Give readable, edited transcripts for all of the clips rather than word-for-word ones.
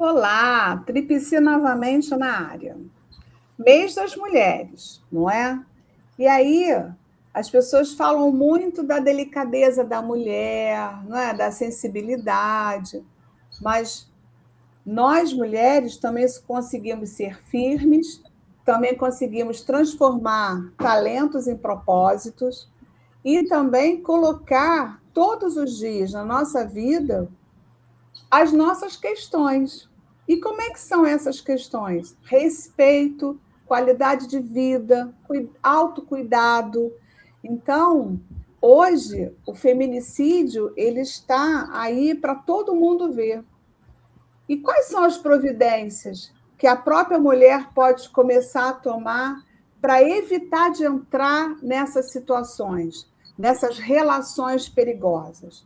Olá, Tríplice novamente na área. Mês das mulheres, não é? E aí, as pessoas falam muito da delicadeza da mulher, não é? Da sensibilidade, mas nós mulheres também conseguimos ser firmes, também conseguimos transformar talentos em propósitos e também colocar todos os dias na nossa vida as nossas questões. E como é que são essas questões? Respeito, qualidade de vida, autocuidado. Então, hoje, o feminicídio ele está aí para todo mundo ver. E quais são as providências que a própria mulher pode começar a tomar para evitar de entrar nessas situações, nessas relações perigosas?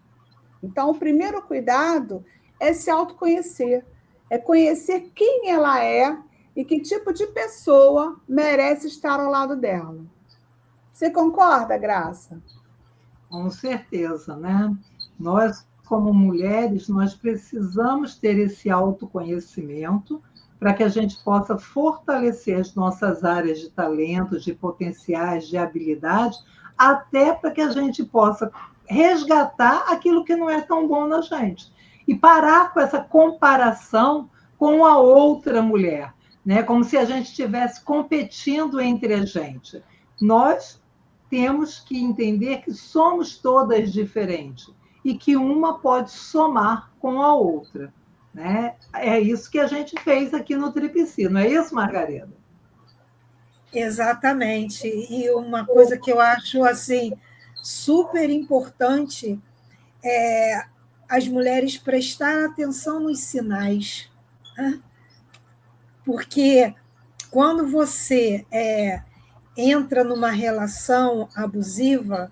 Então, o primeiro cuidado é se autoconhecer, é conhecer quem ela é e que tipo de pessoa merece estar ao lado dela. Você concorda, Graça? Com certeza, né? Nós, como mulheres, nós precisamos ter esse autoconhecimento para que a gente possa fortalecer as nossas áreas de talentos, de potenciais, de habilidade, até para que a gente possa resgatar aquilo que não é tão bom na gente. E parar com essa comparação com a outra mulher, né? Como se a gente estivesse competindo entre a gente. Nós temos que entender que somos todas diferentes e que uma pode somar com a outra. Né? É isso que a gente fez aqui no Tripsi, não é isso, Margarida? Exatamente. E uma coisa que eu acho assim super importante é as mulheres prestarem atenção nos sinais. Né? Porque quando você entra numa relação abusiva,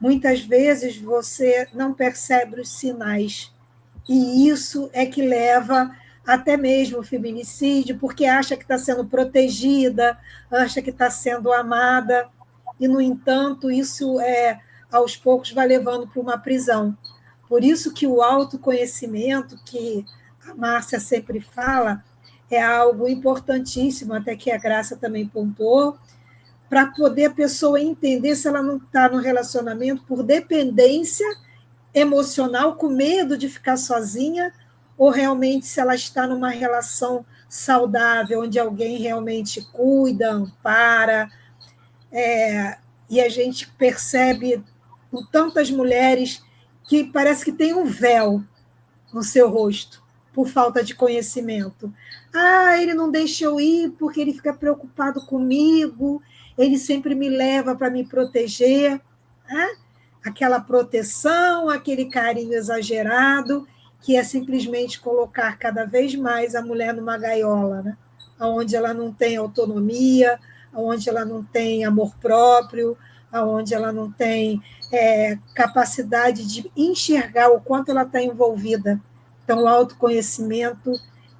muitas vezes você não percebe os sinais. E isso é que leva até mesmo o feminicídio, porque acha que está sendo protegida, acha que está sendo amada, e, no entanto, isso aos poucos vai levando para uma prisão. Por isso que o autoconhecimento, que a Márcia sempre fala, é algo importantíssimo, até que a Graça também pontuou, para poder a pessoa entender se ela não está no relacionamento por dependência emocional, com medo de ficar sozinha, ou realmente se ela está numa relação saudável, onde alguém realmente cuida, ampara. E a gente percebe com tantas mulheres que parece que tem um véu no seu rosto, por falta de conhecimento. Ah, ele não deixa eu ir porque ele fica preocupado comigo, ele sempre me leva para me proteger. Né? Aquela proteção, aquele carinho exagerado, que é simplesmente colocar cada vez mais a mulher numa gaiola, né? Onde ela não tem autonomia, onde ela não tem amor próprio, onde ela não tem capacidade de enxergar o quanto ela está envolvida. Então, o autoconhecimento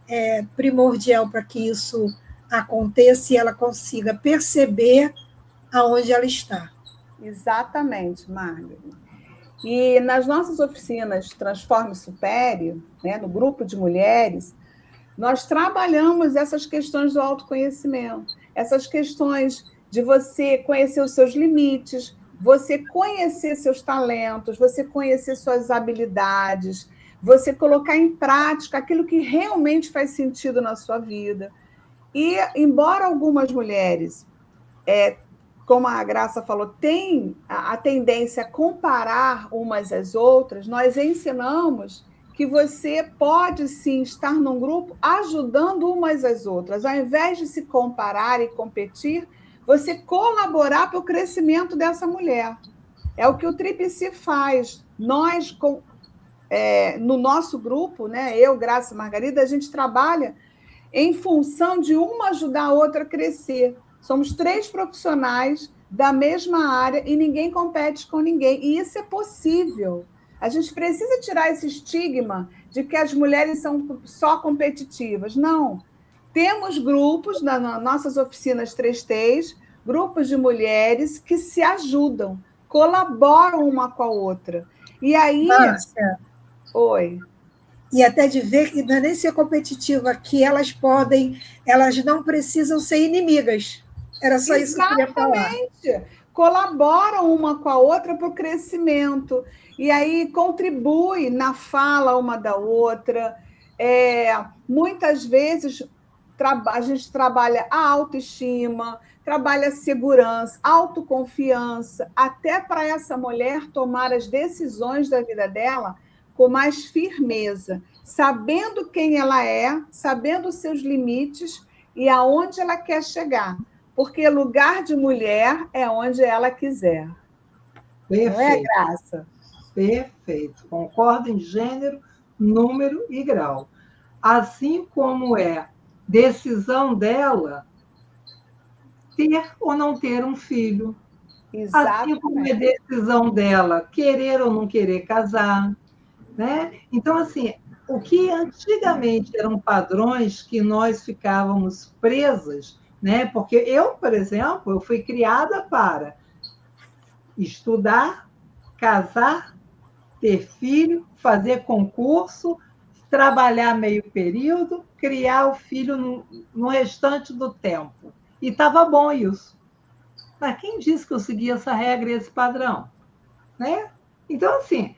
é primordial para que isso aconteça e ela consiga perceber aonde ela está. Exatamente, Margarida. E nas nossas oficinas Transforme e Supere, né, no grupo de mulheres, nós trabalhamos essas questões do autoconhecimento, essas questões de você conhecer os seus limites, você conhecer seus talentos, você conhecer suas habilidades, você colocar em prática aquilo que realmente faz sentido na sua vida. E, embora algumas mulheres, como a Graça falou, têm a tendência a comparar umas às outras, nós ensinamos que você pode sim estar num grupo ajudando umas às outras. Ao invés de se comparar e competir, você colaborar para o crescimento dessa mulher. É o que o Tripsi faz. Nós, no nosso grupo, né, eu, Graça e Margarida, a gente trabalha em função de uma ajudar a outra a crescer. Somos 3 profissionais da mesma área e ninguém compete com ninguém. E isso é possível. A gente precisa tirar esse estigma de que as mulheres são só competitivas. Não. Temos grupos, nas nossas oficinas 3Ts, grupos de mulheres que se ajudam, colaboram uma com a outra. E aí... Márcia, Oi. e até de ver que não é nem ser competitiva, que elas não precisam ser inimigas. Era só isso que eu queria falar. Exatamente. Colaboram uma com a outra para o crescimento. E aí contribui na fala uma da outra. Muitas vezes a gente trabalha a autoestima, trabalha a segurança, autoconfiança, até para essa mulher tomar as decisões da vida dela com mais firmeza, sabendo quem ela é, sabendo os seus limites e aonde ela quer chegar. Porque lugar de mulher é onde ela quiser. Perfeito. Não é, Graça? Perfeito. Concordo em gênero, número e grau. Assim como é decisão dela ter ou não ter um filho. Exatamente. Assim como é decisão dela querer ou não querer casar. Né? Então, assim, o que antigamente eram padrões que nós ficávamos presas, né? Porque eu, por exemplo, eu fui criada para estudar, casar, ter filho, fazer concurso, trabalhar meio período, criar o filho no restante do tempo. E estava bom isso. Mas quem disse que eu seguia essa regra e esse padrão? Né? Então, assim,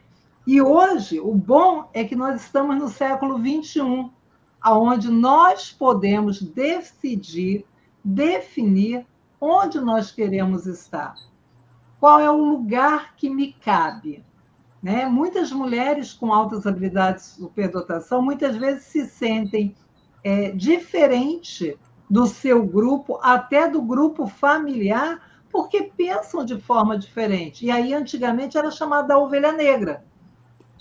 e hoje o bom é que nós estamos no século XXI, onde nós podemos decidir, definir onde nós queremos estar. Qual é o lugar que me cabe? Né? Muitas mulheres com altas habilidades de superdotação muitas vezes se sentem diferente do seu grupo, até do grupo familiar, porque pensam de forma diferente. E aí, antigamente, era chamada da ovelha negra.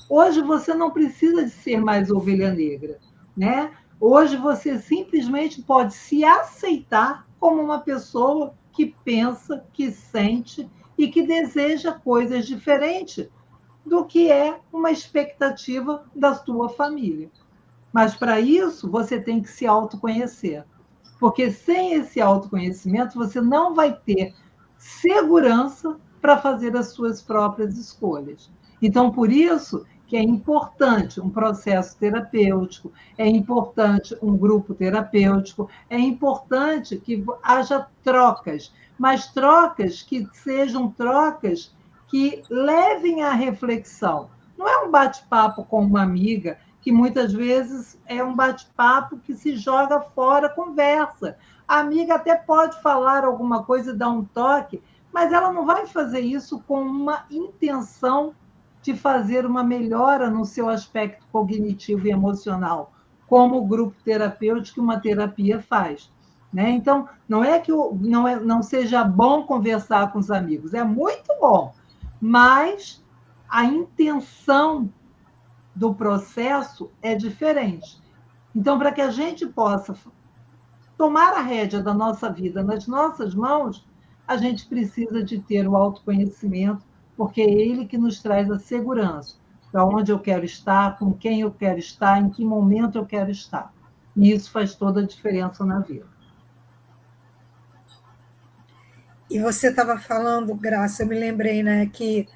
Hoje, você não precisa de ser mais ovelha negra. Né? Hoje, você simplesmente pode se aceitar como uma pessoa que pensa, que sente e que deseja coisas diferentes do que é uma expectativa da sua família. Mas, para isso, você tem que se autoconhecer. Porque sem esse autoconhecimento, você não vai ter segurança para fazer as suas próprias escolhas. Então, por isso que é importante um processo terapêutico, é importante um grupo terapêutico, é importante que haja trocas, mas trocas que sejam trocas que levem à reflexão. Não é um bate-papo com uma amiga, que muitas vezes é um bate-papo que se joga fora, conversa. A amiga até pode falar alguma coisa, dar um toque, mas ela não vai fazer isso com uma intenção de fazer uma melhora no seu aspecto cognitivo e emocional, como o grupo terapêutico, uma terapia faz. Né? Então, não é que não seja bom conversar com os amigos, é muito bom, mas a intenção do processo é diferente. Então, para que a gente possa tomar a rédea da nossa vida nas nossas mãos, a gente precisa de ter o autoconhecimento, porque é ele que nos traz a segurança, para onde eu quero estar, com quem eu quero estar, em que momento eu quero estar. E isso faz toda a diferença na vida. E você estava falando, Graça, eu me lembrei, né, que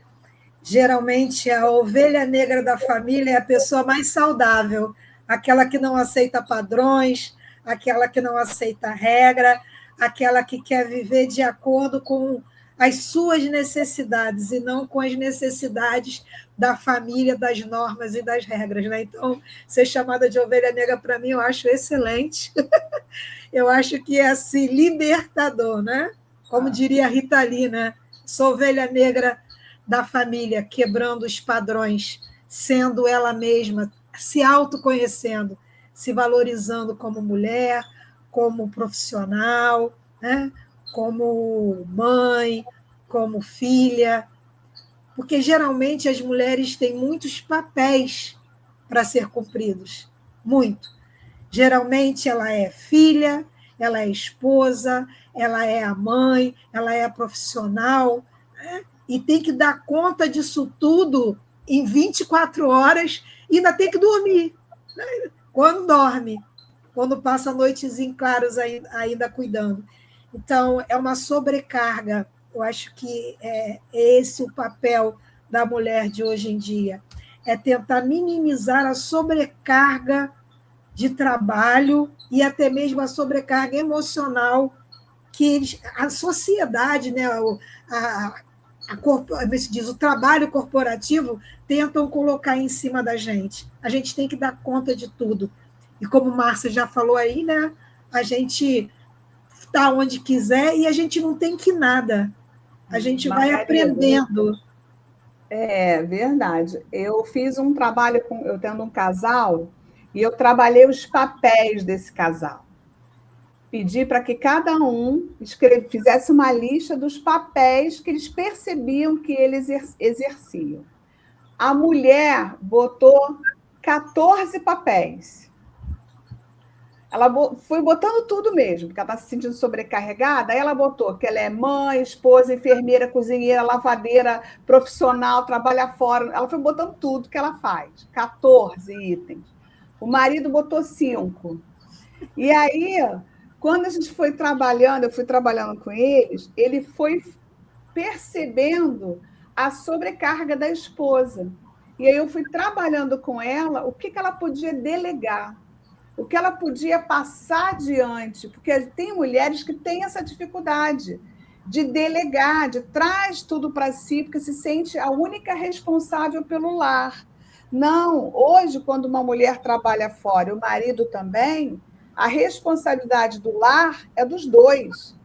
geralmente a ovelha negra da família é a pessoa mais saudável, aquela que não aceita padrões, aquela que não aceita regra, aquela que quer viver de acordo com as suas necessidades e não com as necessidades da família, das normas e das regras. Né? Então, ser chamada de ovelha negra, para mim, eu acho excelente. Eu acho que é assim, libertador, né? Como diria a Rita Lee, né? Sou ovelha negra da família, quebrando os padrões, sendo ela mesma, se autoconhecendo, se valorizando como mulher, como profissional, né? Como mãe, como filha, porque geralmente as mulheres têm muitos papéis para ser cumpridos, muito. Geralmente ela é filha, ela é esposa, ela é a mãe, ela é a profissional, né? E tem que dar conta disso tudo em 24 horas e ainda tem que dormir. Né? Quando dorme, quando passa noites em claros ainda cuidando. Então, é uma sobrecarga. Eu acho que é esse o papel da mulher de hoje em dia. é tentar minimizar a sobrecarga de trabalho e até mesmo a sobrecarga emocional que a sociedade, né, como se diz, o trabalho corporativo tentam colocar em cima da gente. A gente tem que dar conta de tudo. E como Márcia já falou aí, né, a gente está onde quiser e a gente não tem que nada. A gente vai aprendendo. É verdade. Eu fiz um trabalho eu tendo um casal e eu trabalhei os papéis desse casal. Pedi para que cada um fizesse uma lista dos papéis que eles percebiam que eles exerciam. A mulher botou 14 papéis. Ela foi botando tudo mesmo, porque ela está se sentindo sobrecarregada. Aí ela botou que ela é mãe, esposa, enfermeira, cozinheira, lavadeira, profissional, trabalha fora. Ela foi botando tudo que ela faz. 14 itens. O marido botou 5. E aí, quando a gente foi trabalhando, eu fui trabalhando com eles, ele foi percebendo a sobrecarga da esposa. E aí eu fui trabalhando com ela o que ela podia delegar, o que ela podia passar adiante, porque tem mulheres que têm essa dificuldade de delegar, de traz tudo para si, porque se sente a única responsável pelo lar. Não, hoje, quando uma mulher trabalha fora e o marido também, a responsabilidade do lar é dos dois,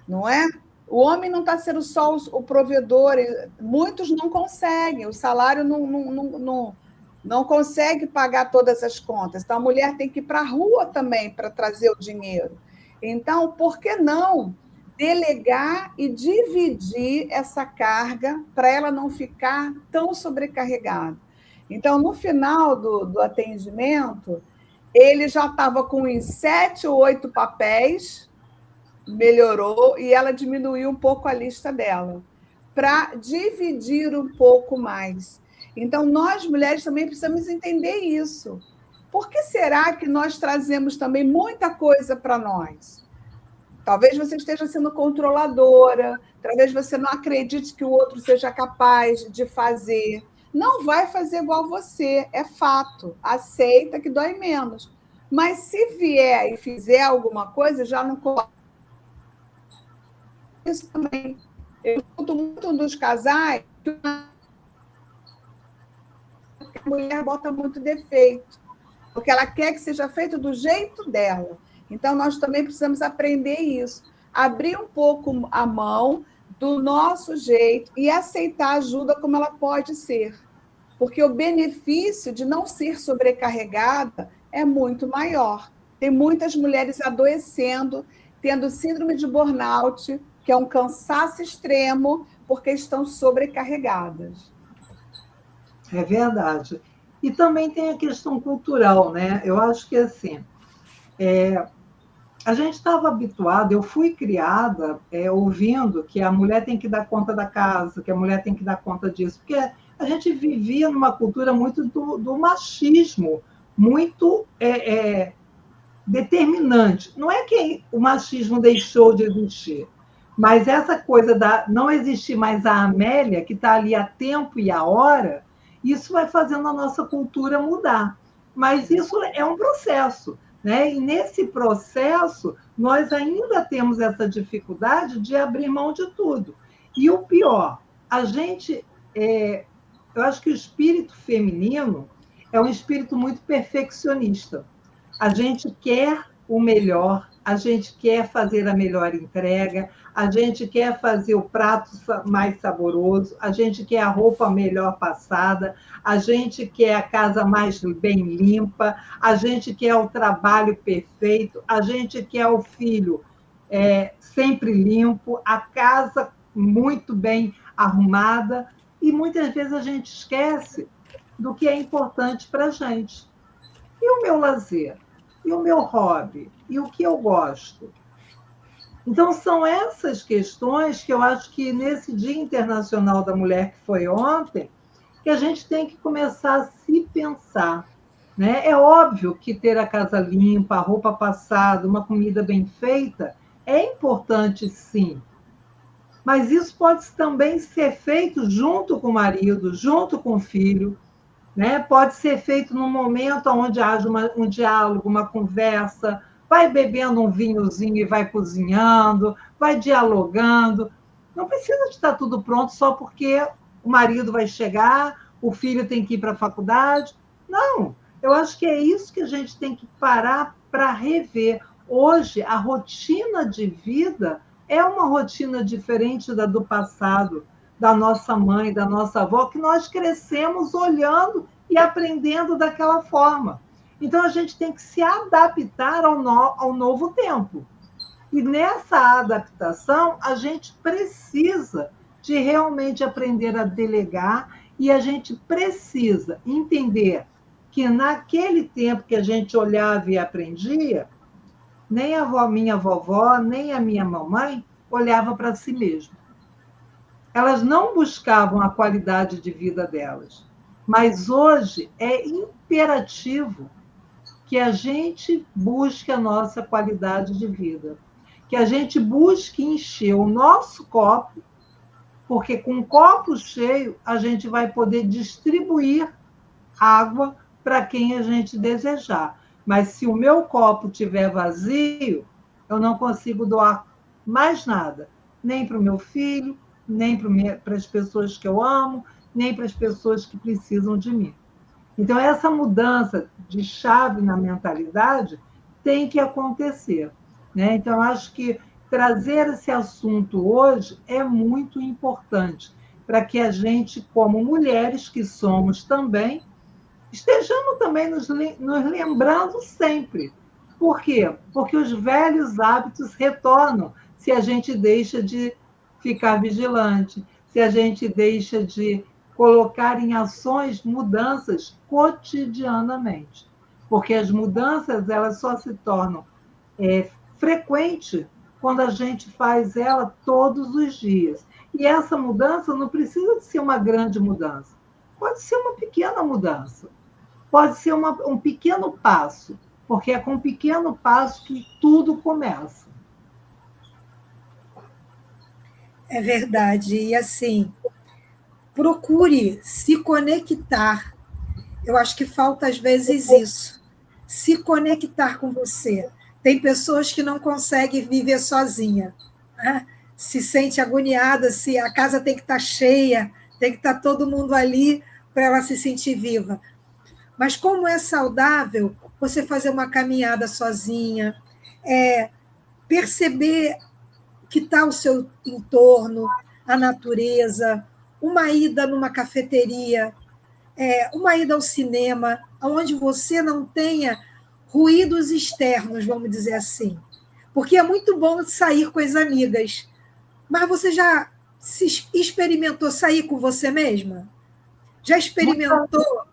não é? O homem não está sendo só o provedor, muitos não conseguem, o salário não consegue pagar todas as contas. Então, a mulher tem que ir para a rua também para trazer o dinheiro. Então, por que não delegar e dividir essa carga para ela não ficar tão sobrecarregada? Então, no final do atendimento, ele já estava com uns 7 ou 8 papéis, melhorou, e ela diminuiu um pouco a lista dela, para dividir um pouco mais. Então, nós, mulheres, também precisamos entender isso. Por que será que nós trazemos também muita coisa para nós? Talvez você esteja sendo controladora, talvez você não acredite que o outro seja capaz de fazer. Não vai fazer igual você, é fato. Aceita que dói menos. Mas se vier e fizer alguma coisa, já não coloca isso também. Eu escuto muito dos casais que a mulher bota muito defeito, porque ela quer que seja feito do jeito dela. Então, nós também precisamos aprender isso. Abrir um pouco a mão do nosso jeito e aceitar a ajuda como ela pode ser. Porque o benefício de não ser sobrecarregada é muito maior. Tem muitas mulheres adoecendo, tendo síndrome de burnout, que é um cansaço extremo, porque estão sobrecarregadas. É verdade. E também tem a questão cultural, né? Eu acho que, assim, a gente estava habituado, eu fui criada ouvindo que a mulher tem que dar conta da casa, que a mulher tem que dar conta disso, porque a gente vivia numa cultura muito do machismo, muito determinante. Não é que o machismo deixou de existir, mas essa coisa da não existir mais a Amélia, que está ali a tempo e a hora, isso vai fazendo a nossa cultura mudar. Mas isso é um processo, né? E nesse processo, nós ainda temos essa dificuldade de abrir mão de tudo. E o pior, eu acho que o espírito feminino é um espírito muito perfeccionista. A gente quer o melhor, a gente quer fazer a melhor entrega, a gente quer fazer o prato mais saboroso, a gente quer a roupa melhor passada, a gente quer a casa mais bem limpa, a gente quer o trabalho perfeito, a gente quer o filho sempre limpo, a casa muito bem arrumada, e muitas vezes a gente esquece do que é importante para a gente. E o meu lazer? E o meu hobby? E o que eu gosto? Então, são essas questões que eu acho que nesse Dia Internacional da Mulher, que foi ontem, que a gente tem que começar a se pensar. Né? É óbvio que ter a casa limpa, a roupa passada, uma comida bem feita, é importante, sim. Mas isso pode também ser feito junto com o marido, junto com o filho, né? Pode ser feito num momento onde haja um diálogo, uma conversa, vai bebendo um vinhozinho e vai cozinhando, vai dialogando. Não precisa de estar tudo pronto só porque o marido vai chegar, o filho tem que ir para a faculdade. Não, eu acho que é isso que a gente tem que parar para rever. Hoje, a rotina de vida é uma rotina diferente da do passado, da nossa mãe, da nossa avó, que nós crescemos olhando e aprendendo daquela forma. Então, a gente tem que se adaptar ao novo tempo. E nessa adaptação, a gente precisa de realmente aprender a delegar e a gente precisa entender que naquele tempo que a gente olhava e aprendia, nem minha vovó, nem a minha mamãe olhava para si mesma. Elas não buscavam a qualidade de vida delas. Mas hoje é imperativo que a gente busque a nossa qualidade de vida, que a gente busque encher o nosso copo, porque com o copo cheio a gente vai poder distribuir água para quem a gente desejar. Mas se o meu copo estiver vazio, eu não consigo doar mais nada, nem para o meu filho, nem para as pessoas que eu amo, nem para as pessoas que precisam de mim. Então, essa mudança de chave na mentalidade tem que acontecer, né? Então, acho que trazer esse assunto hoje é muito importante para que a gente, como mulheres que somos também, estejamos também nos lembrando sempre. Por quê? Porque os velhos hábitos retornam se a gente deixa de ficar vigilante, se a gente deixa de colocar em ações mudanças cotidianamente. Porque as mudanças elas só se tornam frequentes quando a gente faz ela todos os dias. E essa mudança não precisa de ser uma grande mudança. Pode ser uma pequena mudança. Pode ser um pequeno passo, porque é com um pequeno passo que tudo começa. É verdade. E assim, procure se conectar. Eu acho que falta, às vezes, isso. Se conectar com você. Tem pessoas que não conseguem viver sozinha, né? Se sente agoniada, se a casa tem que estar cheia, tem que estar todo mundo ali para ela se sentir viva. Mas como é saudável você fazer uma caminhada sozinha, perceber que está o seu entorno, a natureza, uma ida numa cafeteria, uma ida ao cinema, onde você não tenha ruídos externos, vamos dizer assim. Porque é muito bom sair com as amigas, mas você já experimentou sair com você mesma? Já experimentou?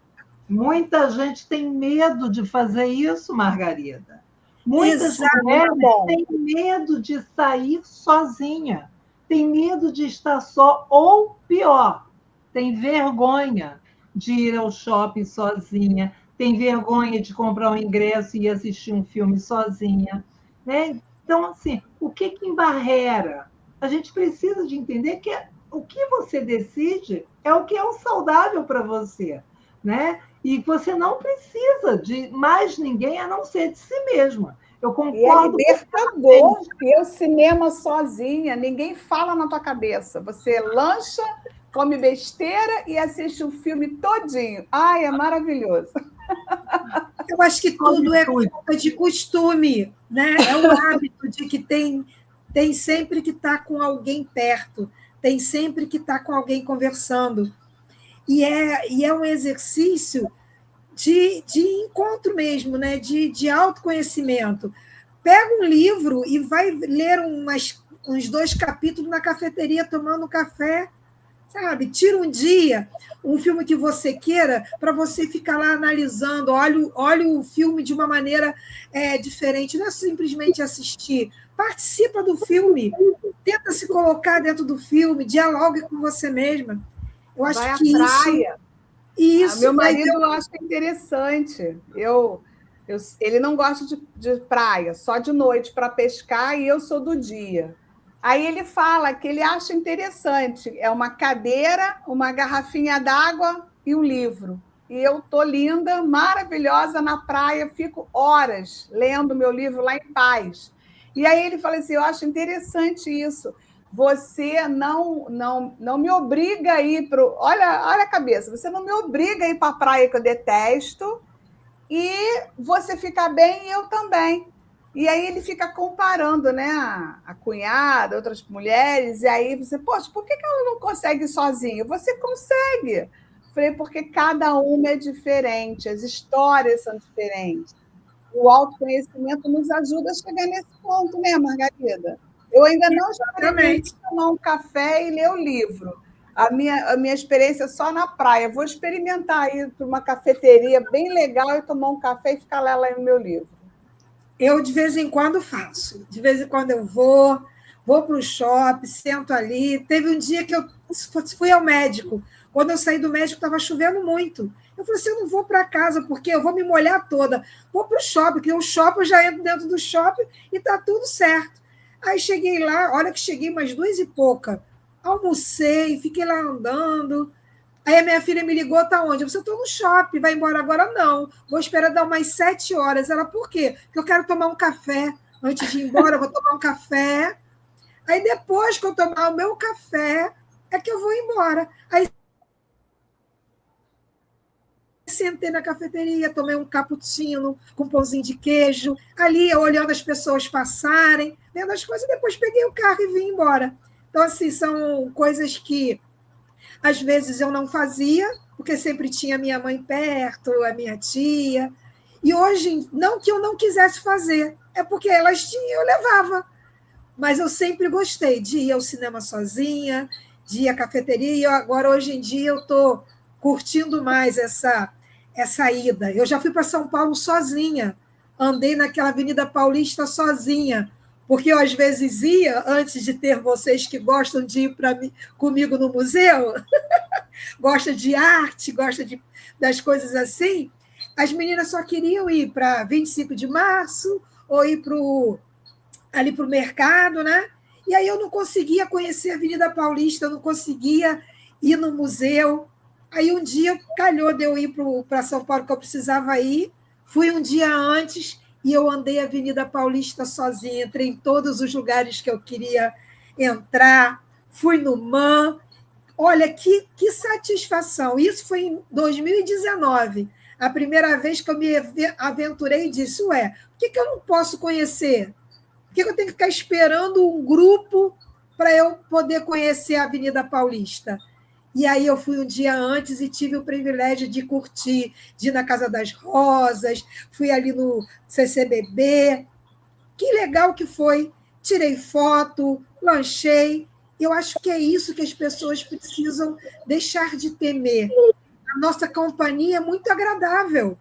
Muita gente tem medo de fazer isso, Margarida. Muitas Exato. mulheres têm medo de sair sozinha, tem medo de estar só, ou pior, tem vergonha de ir ao shopping sozinha, tem vergonha de comprar um ingresso e assistir um filme sozinha, né? Então, assim, o que embarrera? A gente precisa de entender que o que você decide é o que é o saudável para você, né? E você não precisa de mais ninguém a não ser de si mesma. Eu concordo. E é libertador ver o cinema sozinha, ninguém fala na tua cabeça. Você lancha, come besteira e assiste o filme todinho. Ai, é maravilhoso. Eu acho que tudo é falta de costume, né? É o hábito de que tem sempre que estar com alguém perto, tem sempre que estar com alguém conversando. E é um exercício de encontro mesmo, né? De autoconhecimento. Pega um livro e vai ler uns 2 capítulos na cafeteria tomando café, sabe? Tira um dia, um filme que você queira, para você ficar lá analisando, olha o filme de uma maneira diferente, não é simplesmente assistir. Participa do filme, tenta se colocar dentro do filme, dialogue com você mesma. Eu acho vai que à praia. isso Meu marido acha interessante. Ele não gosta de praia, só de noite para pescar, e eu sou do dia. Aí ele fala que ele acha interessante. É uma cadeira, uma garrafinha d'água e um livro. e eu tô linda, maravilhosa na praia, fico horas lendo meu livro lá em paz. E aí ele fala assim, eu acho interessante isso. Você não me obriga a ir para... Olha a cabeça, você não me obriga a ir para a praia que eu detesto, e você fica bem e eu também. E aí ele fica comparando, né, a cunhada, outras mulheres, e aí você, poxa, por que ela não consegue sozinha? Você consegue. Falei, porque cada uma é diferente, as histórias são diferentes. O autoconhecimento nos ajuda a chegar nesse ponto, né, Margarida? Eu ainda não experimentei tomar um café e ler o livro. A minha experiência é só na praia. Vou experimentar ir para uma cafeteria bem legal e tomar um café e ficar lá lendo meu livro. Eu, de vez em quando, faço. De vez em quando eu vou para o shopping, sento ali. Teve um dia que eu fui ao médico. Quando eu saí do médico, estava chovendo muito. Eu falei assim, eu não vou para casa, porque eu vou me molhar toda. Vou para o shopping, porque o shopping eu já entro dentro do shopping e está tudo certo. Aí cheguei lá, olha que cheguei umas 2h pouca. Almocei, fiquei lá andando. Aí a minha filha me ligou, tá onde? Eu estou no shopping, vai embora agora? Não. Vou esperar dar umas 7 horas. Ela, por quê? Porque eu quero tomar um café. Antes de ir embora, eu vou tomar um café. Aí depois que eu tomar o meu café, é que eu vou embora. Aí sentei na cafeteria, tomei um cappuccino com pãozinho de queijo, ali olhando as pessoas passarem, vendo as coisas, depois peguei o carro e vim embora. Então, assim, são coisas que às vezes eu não fazia, porque sempre tinha minha mãe perto, a minha tia. E hoje, não que eu não quisesse fazer, é porque elas tinham, eu levava. Mas eu sempre gostei de ir ao cinema sozinha, de ir à cafeteria. E agora, hoje em dia, eu estou curtindo mais essa ida. Eu já fui para São Paulo sozinha, andei naquela Avenida Paulista sozinha, porque eu, às vezes, ia, antes de ter vocês que gostam de ir comigo no museu, gosta de arte, das coisas assim, as meninas só queriam ir para 25 de março ou ir ali para o mercado, né? E aí eu não conseguia conhecer a Avenida Paulista, eu não conseguia ir no museu. Aí um dia calhou de eu ir para São Paulo, que eu precisava ir, fui um dia antes e eu andei a Avenida Paulista sozinha, entrei em todos os lugares que eu queria entrar, fui no MAM. Olha, que satisfação! Isso foi em 2019, a primeira vez que eu me aventurei e disse, ué, por que eu não posso conhecer? Por que eu tenho que ficar esperando um grupo para eu poder conhecer a Avenida Paulista? E aí eu fui um dia antes e tive o privilégio de curtir, de ir na Casa das Rosas, fui ali no CCBB. Que legal que foi! Tirei foto, lanchei. Eu acho que é isso que as pessoas precisam deixar de temer. A nossa companhia é muito agradável.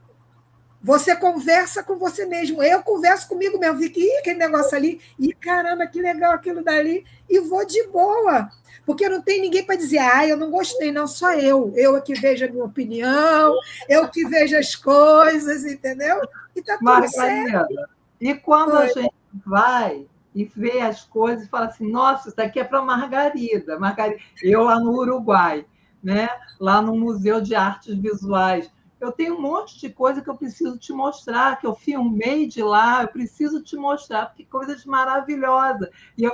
Você conversa com você mesmo. Eu converso comigo mesmo. Fico, aquele negócio ali. E caramba, que legal aquilo dali. E vou de boa. Porque não tem ninguém para dizer, eu não gostei, não, só eu. Eu é que vejo a minha opinião, eu que vejo as coisas, entendeu? E está tudo certo. E quando a gente vai e vê as coisas e fala assim, nossa, isso daqui é para Margarida. Eu lá no Uruguai, né? Lá no Museu de Artes Visuais. Eu tenho um monte de coisa que eu preciso te mostrar, que eu filmei de lá, eu preciso te mostrar, porque coisas maravilhosas. E eu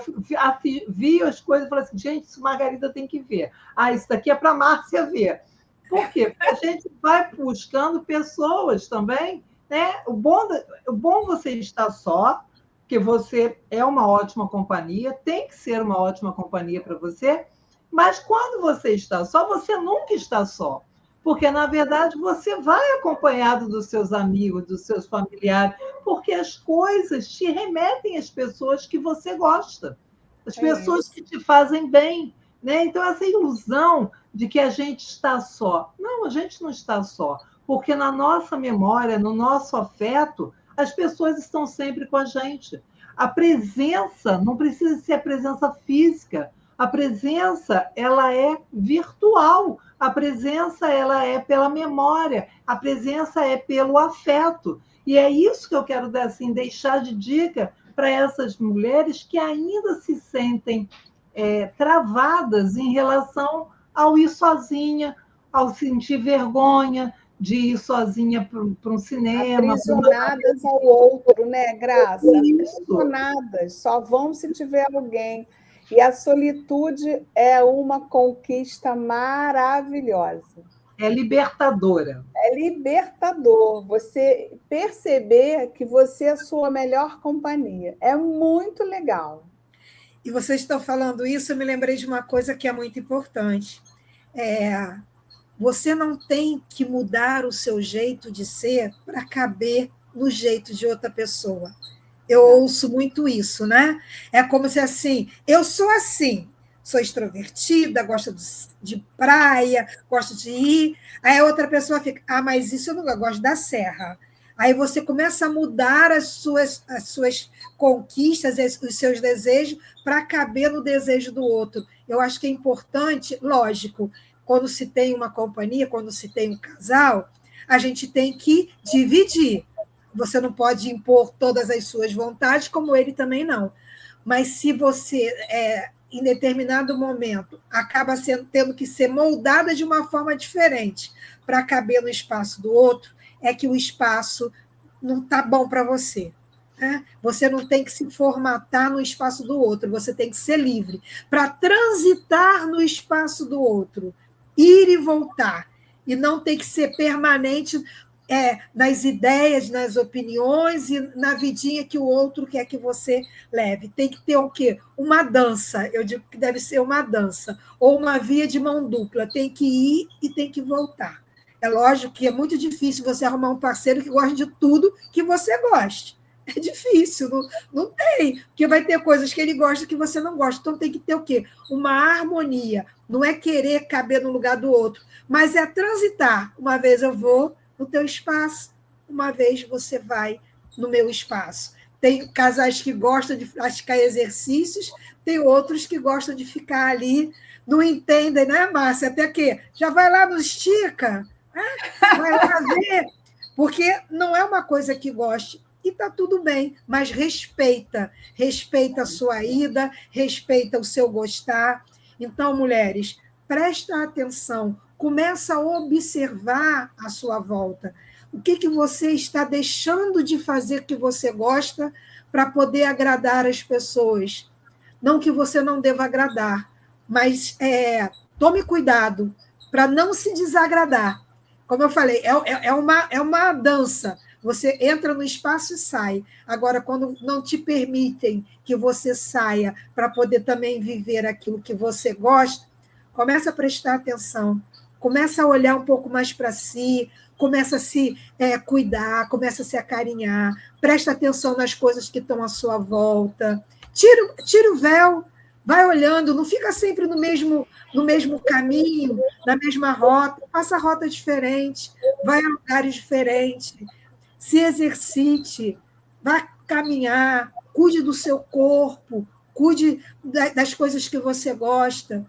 vi as coisas e falei assim, gente, isso Margarida tem que ver. Isso daqui é para a Márcia ver. Por quê? Porque a gente vai buscando pessoas também, né? O bom você estar só, porque você é uma ótima companhia, tem que ser uma ótima companhia para você, mas quando você está só, você nunca está só. Porque, na verdade, você vai acompanhado dos seus amigos, dos seus familiares, porque as coisas te remetem às pessoas que você gosta, as pessoas que te fazem bem. Né? Então, essa ilusão de que a gente está só. Não, a gente não está só, porque na nossa memória, no nosso afeto, as pessoas estão sempre com a gente. A presença não precisa ser a presença física, a presença ela é virtual. A presença ela é pela memória, a presença é pelo afeto. E é isso que eu quero deixar de dica para essas mulheres que ainda se sentem travadas em relação ao ir sozinha, ao sentir vergonha, de ir sozinha para um cinema. Aprisionadas ao outro, né, Graça? Isso. Aprisionadas, só vão se tiver alguém. E a solitude é uma conquista maravilhosa. É libertadora. É libertador você perceber que você é a sua melhor companhia. É muito legal. E vocês estão falando isso, eu me lembrei de uma coisa que é muito importante. Você não tem que mudar o seu jeito de ser para caber no jeito de outra pessoa. Eu ouço muito isso, né? É como se assim, eu sou assim, sou extrovertida, gosto de praia, gosto de ir. Aí a outra pessoa fica, mas isso eu não gosto da serra. Aí você começa a mudar as suas conquistas, os seus desejos, para caber no desejo do outro. Eu acho que é importante, lógico, quando se tem uma companhia, quando se tem um casal, a gente tem que dividir. Você não pode impor todas as suas vontades, como ele também não. Mas se você, em determinado momento, acaba tendo que ser moldada de uma forma diferente para caber no espaço do outro, é que o espaço não está bom para você. Né? Você não tem que se formatar no espaço do outro, você tem que ser livre para transitar no espaço do outro, ir e voltar, e não tem que ser permanente nas ideias, nas opiniões e na vidinha que o outro quer que você leve. Tem que ter o quê? Uma dança, eu digo que deve ser uma dança, ou uma via de mão dupla, tem que ir e tem que voltar. É lógico que é muito difícil você arrumar um parceiro que goste de tudo que você goste. É difícil, não tem, porque vai ter coisas que ele gosta que você não gosta. Então tem que ter o quê? Uma harmonia. Não é querer caber no lugar do outro, mas é transitar. Uma vez eu vou no teu espaço, uma vez você vai no meu espaço. Tem casais que gostam de praticar exercícios, tem outros que gostam de ficar ali, não entendem, né, Márcia? Até que já vai lá no estica, né? Vai lá ver, porque não é uma coisa que goste. E está tudo bem, mas respeita a sua ida, respeita o seu gostar. Então, mulheres, presta atenção, começa a observar a sua volta. O que você está deixando de fazer que você gosta para poder agradar as pessoas? Não que você não deva agradar, mas tome cuidado para não se desagradar. Como eu falei, é uma dança. Você entra no espaço e sai. Agora, quando não te permitem que você saia para poder também viver aquilo que você gosta, começa a prestar atenção, começa a olhar um pouco mais para si, começa a se cuidar, começa a se acarinhar, presta atenção nas coisas que estão à sua volta, tira o véu, vai olhando, não fica sempre no mesmo caminho, na mesma rota, faça rota diferente, vai a lugares diferentes, se exercite, vá caminhar, cuide do seu corpo, cuide das coisas que você gosta.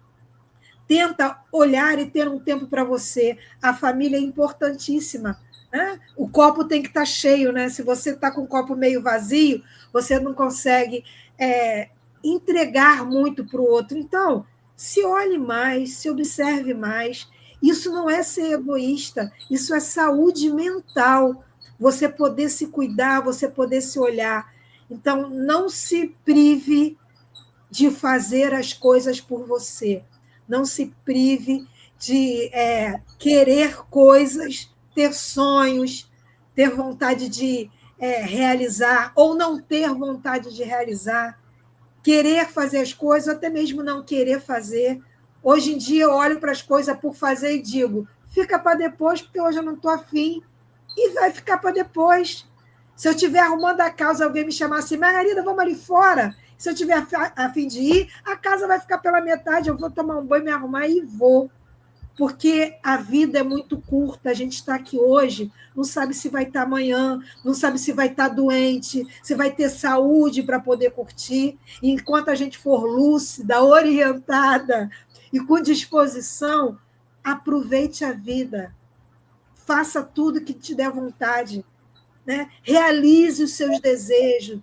Tenta olhar e ter um tempo para você. A família é importantíssima. Né? O copo tem que estar cheio. Né? Se você está com o copo meio vazio, você não consegue entregar muito para o outro. Então, se olhe mais, se observe mais. Isso não é ser egoísta, isso é saúde mental. Você poder se cuidar, você poder se olhar. Então, não se prive de fazer as coisas por você. Não se prive de querer coisas, ter sonhos, ter vontade de realizar, ou não ter vontade de realizar, querer fazer as coisas, até mesmo não querer fazer. Hoje em dia, eu olho para as coisas por fazer e digo, fica para depois, porque hoje eu não estou afim, e vai ficar para depois. Se eu estiver arrumando a casa, alguém me chamar assim, Margarida, vamos ali fora. Se eu estiver a fim de ir, a casa vai ficar pela metade, eu vou tomar um banho, me arrumar e vou. Porque a vida é muito curta, a gente está aqui hoje, não sabe se vai estar amanhã, não sabe se vai estar doente, se vai ter saúde para poder curtir. E enquanto a gente for lúcida, orientada e com disposição, aproveite a vida. Faça tudo que te der vontade. Né? Realize os seus desejos,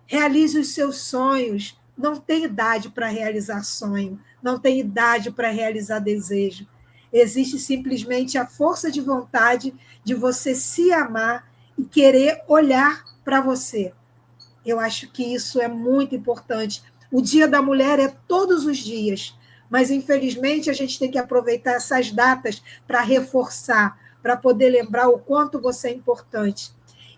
realize os seus sonhos. Não tem idade para realizar sonho, não tem idade para realizar desejo. existe simplesmente a força de vontade de você se amar e querer olhar para você. Eu acho que isso é muito importante. O Dia da Mulher é todos os dias, mas, infelizmente, a gente tem que aproveitar essas datas para reforçar, para poder lembrar o quanto você é importante.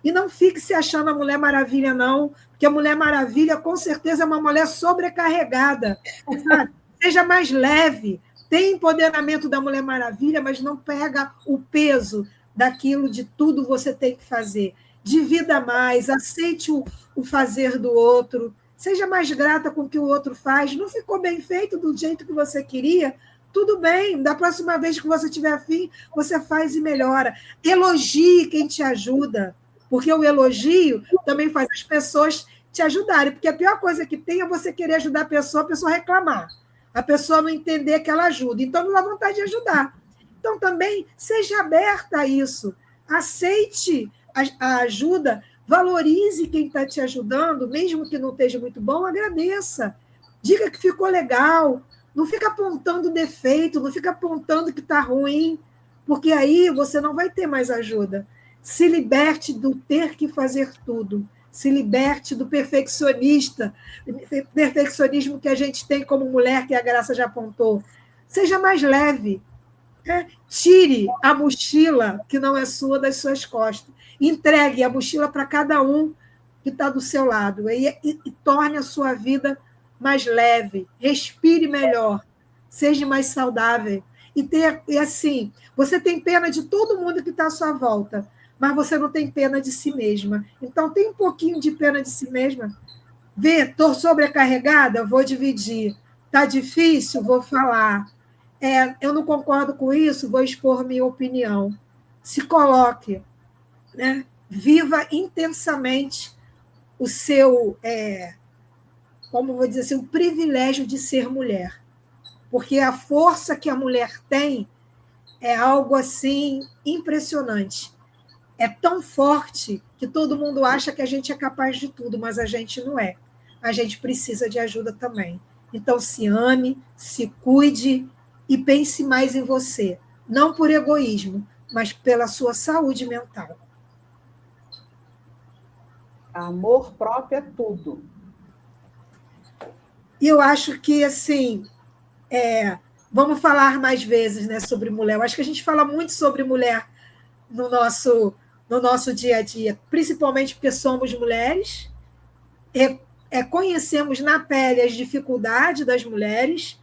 E não fique se achando a Mulher Maravilha, não, porque a Mulher Maravilha, com certeza, é uma mulher sobrecarregada. Sabe? Seja mais leve, tem empoderamento da Mulher Maravilha, mas não pega o peso daquilo, de tudo você tem que fazer. Divida mais, aceite o fazer do outro, seja mais grata com o que o outro faz. Não ficou bem feito do jeito que você queria? Tudo bem, da próxima vez que você tiver afim, você faz e melhora. Elogie quem te ajuda, porque o elogio também faz as pessoas te ajudarem, porque a pior coisa que tem é você querer ajudar a pessoa reclamar, a pessoa não entender que ela ajuda, então não dá vontade de ajudar. Então também seja aberta a isso, aceite a ajuda, valorize quem está te ajudando, mesmo que não esteja muito bom, agradeça, diga que ficou legal, não fica apontando defeito, não fica apontando que está ruim, porque aí você não vai ter mais ajuda. Se liberte do ter que fazer tudo, se liberte do perfeccionismo que a gente tem como mulher, que a Graça já apontou. Seja mais leve, tire a mochila que não é sua das suas costas, entregue a mochila para cada um que está do seu lado e torne a sua vida mais leve, respire melhor, seja mais saudável. E assim, você tem pena de todo mundo que está à sua volta, mas você não tem pena de si mesma. Então, tem um pouquinho de pena de si mesma. Estou sobrecarregada? Vou dividir. Está difícil? Vou falar. Eu não concordo com isso? Vou expor minha opinião. Se coloque, né? Viva intensamente o seu, como vou dizer assim, o privilégio de ser mulher. Porque a força que a mulher tem é algo assim impressionante. É tão forte que todo mundo acha que a gente é capaz de tudo, mas a gente não é. A gente precisa de ajuda também. Então, se ame, se cuide e pense mais em você. Não por egoísmo, mas pela sua saúde mental. Amor próprio é tudo. E eu acho que, assim, vamos falar mais vezes, né, sobre mulher. Eu acho que a gente fala muito sobre mulher no nosso dia a dia, principalmente porque somos mulheres, conhecemos na pele as dificuldades das mulheres,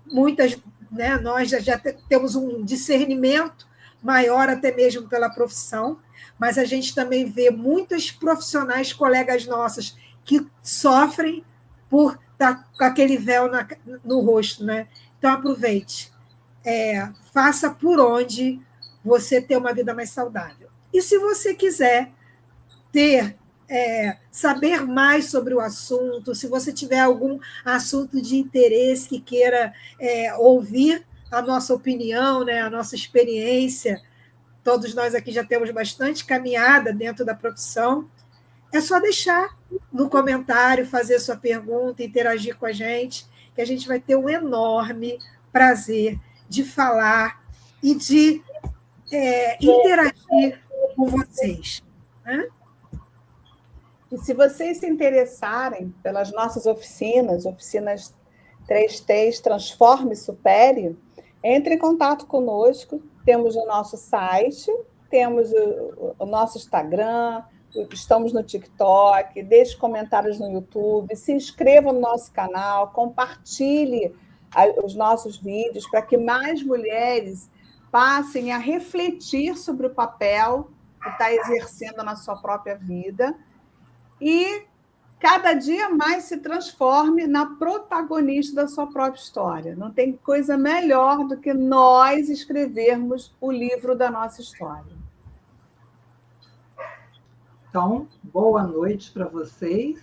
muitas, né, nós já temos um discernimento maior até mesmo pela profissão, mas a gente também vê muitas profissionais, colegas nossas, que sofrem por estar com aquele véu no rosto, né? Então, aproveite. Faça por onde você ter uma vida mais saudável. E se você quiser saber mais sobre o assunto, se você tiver algum assunto de interesse que queira ouvir a nossa opinião, né, a nossa experiência, todos nós aqui já temos bastante caminhada dentro da profissão, é só deixar no comentário, fazer sua pergunta, interagir com a gente, que a gente vai ter um enorme prazer de falar e de interagir com vocês. Né? E se vocês se interessarem pelas nossas oficinas 3Ts, Transforme e Supere, entre em contato conosco. Temos o nosso site, temos o nosso Instagram, estamos no TikTok, deixe comentários no YouTube, se inscreva no nosso canal, compartilhe os nossos vídeos para que mais mulheres passem a refletir sobre o papel que está exercendo na sua própria vida e cada dia mais se transforme na protagonista da sua própria história. Não tem coisa melhor do que nós escrevermos o livro da nossa história. Então, boa noite para vocês.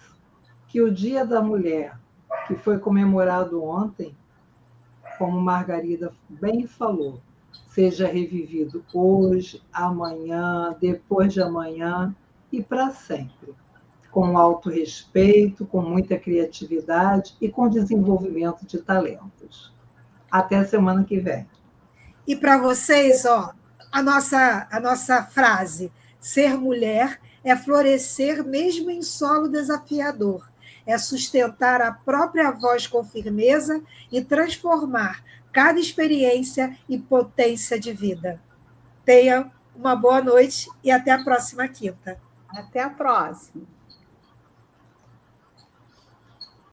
Que o Dia da Mulher, que foi comemorado ontem, como Margarida bem falou, seja revivido hoje, amanhã, depois de amanhã e para sempre. Com autorrespeito, com muita criatividade e com desenvolvimento de talentos. Até semana que vem. E para vocês, ó, a nossa frase: ser mulher é florescer mesmo em solo desafiador, é sustentar a própria voz com firmeza e transformar cada experiência em potência de vida. Tenha uma boa noite e até a próxima quinta. Até a próxima.